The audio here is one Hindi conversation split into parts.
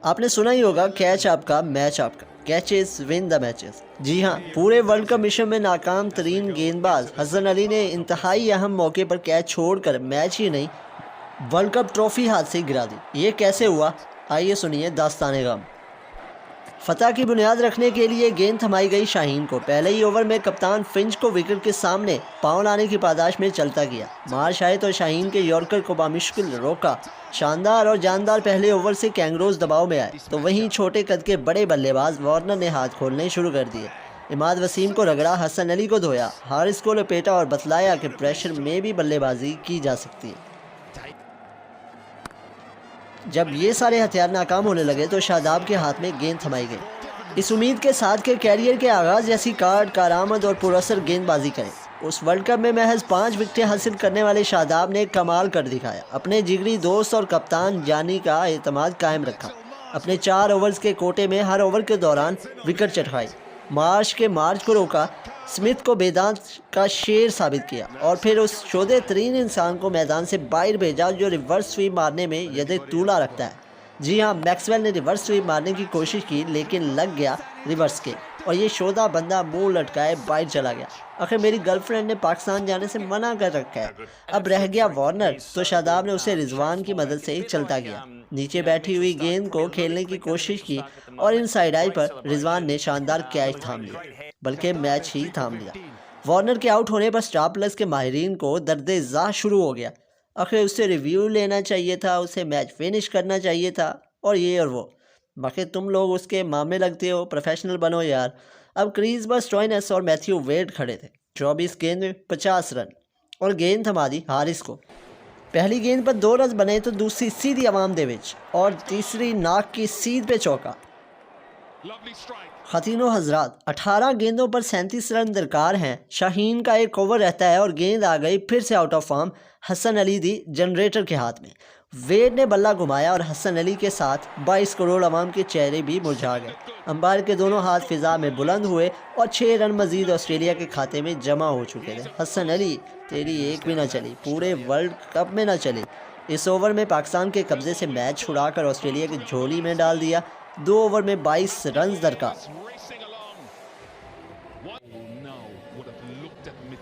आपने सुना ही होगा, कैच आपका मैच आपका, कैचेस विन द मैचेस। जी हाँ, पूरे वर्ल्ड कप मिशन में नाकाम तरीन गेंदबाज हसन अली ने इंतहाई अहम मौके पर कैच छोड़कर मैच ही नहीं वर्ल्ड कप ट्रॉफी हाथ से गिरा दी। ये कैसे हुआ, आइए सुनिए दास्तान गम। फतह की बुनियाद रखने के लिए गेंद थमाई गई शाहीन को। पहले ही ओवर में कप्तान फिंच को विकेट के सामने पाँव लाने की पादाश में चलता गया। मार्श आए तो शाहीन के यॉर्कर को बामुश्किल रोका। शानदार और जानदार पहले ओवर से कैंगरोज दबाव में आए तो वहीं छोटे कद के बड़े बल्लेबाज वार्नर ने हाथ खोलने शुरू कर दिए। इमाद वसीम को रगड़ा, हसन अली को धोया, हारिस को लपेटा और बतलाया कि प्रेशर में भी बल्लेबाजी की जा सकती है। जब ये सारे हथियार नाकाम होने लगे तो शादाब के हाथ में गेंद थमाई गई, इस उम्मीद के साथ कि कैरियर के आगाज़ जैसी कारआमद और पुरअसर गेंदबाजी करें। उस वर्ल्ड कप में महज 5 विकेटें हासिल करने वाले शादाब ने कमाल कर दिखाया। अपने जिगरी दोस्त और कप्तान जानी का एतमाद कायम रखा। अपने 4 ओवर्स के कोटे में हर ओवर के दौरान विकेट चटकाई, मार्श के मार्च को रोका, स्मिथ को बेदांत का शेर साबित किया और फिर उस शोधे तरीन इंसान को मैदान से बाहर भेजा जो रिवर्स स्वीप मारने में यदे तूला रखता है। जी हाँ, मैक्सवेल ने रिवर्स स्वीप मारने की कोशिश की लेकिन लग गया रिवर्स के और ये शोधा बंदा मुंह लटकाए बाहर चला गया। आखिर मेरी गर्लफ्रेंड ने पाकिस्तान जाने से मना कर रखा है, अब रह गया वार्नर, तो शादाब ने उसे रिजवान की मदद से ही चलता गया। नीचे बैठी हुई गेंद को खेलने की कोशिश की और इन साइड आई पर रिजवान ने शानदार कैच थाम लिया, बल्कि मैच ही थाम लिया। वार्नर के आउट होने पर स्टार प्लस के माहिरीन को दर्द-ए-ज़ाह शुरू हो गया। आखिर उससे रिव्यू लेना चाहिए था, उसे मैच फिनिश करना चाहिए था और ये और वो। बाकी तुम लोग उसके मामले लगते हो, प्रोफेशनल बनो यार। अब क्रीज पर स्टोइनिस और मैथ्यू वेड खड़े थे। 24 गेंद में 50 रन और गेंद थमा दी हारिस को। पहली गेंद पर 2 रन बने तो दूसरी सीधी अवाम दे विच और तीसरी नाक की सीध पे चौका। खतीनो हजरात, 18 गेंदों पर 37 रन दरकार हैं। शाहीन का एक ओवर रहता है और गेंद आ गई फिर से out of form Hasan Ali the generator के हाथ में। वेड ने बल्ला घुमाया और हसन अली के साथ 22 करोड़ अवाम के चेहरे भी मुरझा गए। अंपायर के दोनों हाथ फिजा में बुलंद हुए और 6 रन मजीद ऑस्ट्रेलिया के खाते में जमा हो चुके थे। हसन अली, तेरी एक भी ना चली, पूरे वर्ल्ड कप में ना चली। इस ओवर में पाकिस्तान के कब्जे से मैच छुड़ाकर ऑस्ट्रेलिया की झोली में डाल दिया। 2 ओवर में 22 रन दरकार।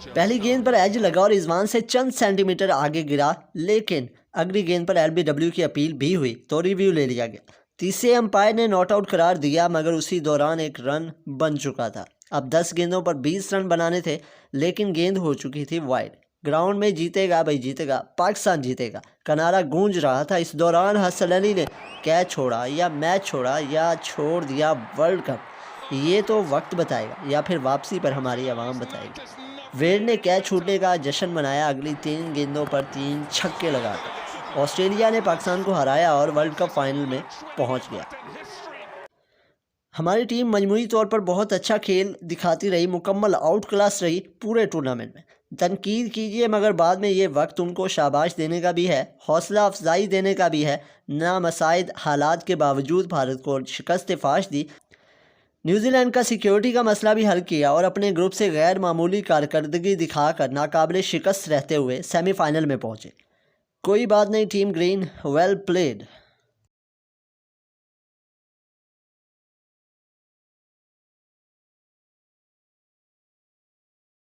पहली गेंद पर एज लगा और रिजवान से चंद सेंटीमीटर आगे गिरा, लेकिन अगली गेंद पर LBW की अपील भी हुई तो रिव्यू ले लिया गया। तीसरे अंपायर ने नॉट आउट करार दिया, मगर उसी दौरान एक रन बन चुका था। अब 10 गेंदों पर 20 रन बनाने थे, लेकिन गेंद हो चुकी थी वाइड। ग्राउंड में जीतेगा भाई जीतेगा, पाकिस्तान जीतेगा का नारा गूंज रहा था। इस दौरान हसन अली ने कैच छोड़ा या मैच छोड़ा या छोड़ दिया वर्ल्ड कप, ये तो वक्त बताएगा या फिर वापसी पर हमारी आवाम बताएगी। वेड ने कैच छूटने का जश्न मनाया। अगली 3 गेंदों पर 3 छक्के लगाकर ऑस्ट्रेलिया ने पाकिस्तान को हराया और वर्ल्ड कप फाइनल में पहुंच गया। हमारी टीम मजमूई तौर पर बहुत अच्छा खेल दिखाती रही, मुकम्मल आउट क्लास रही पूरे टूर्नामेंट में। तनकीद कीजिए मगर बाद में ये वक्त उनको शाबाश देने का भी है, हौसला अफजाई देने का भी है। नामसाइद हालात के बावजूद भारत को शिकस्त फाश दी। न्यूजीलैंड का सिक्योरिटी का मसला भी हल किया और अपने ग्रुप से गैर मामूली कारकर्दगी दिखाकर नाकाबिले शिकस्त रहते हुए सेमीफाइनल में पहुंचे। कोई बात नहीं टीम ग्रीन, वेल प्लेड।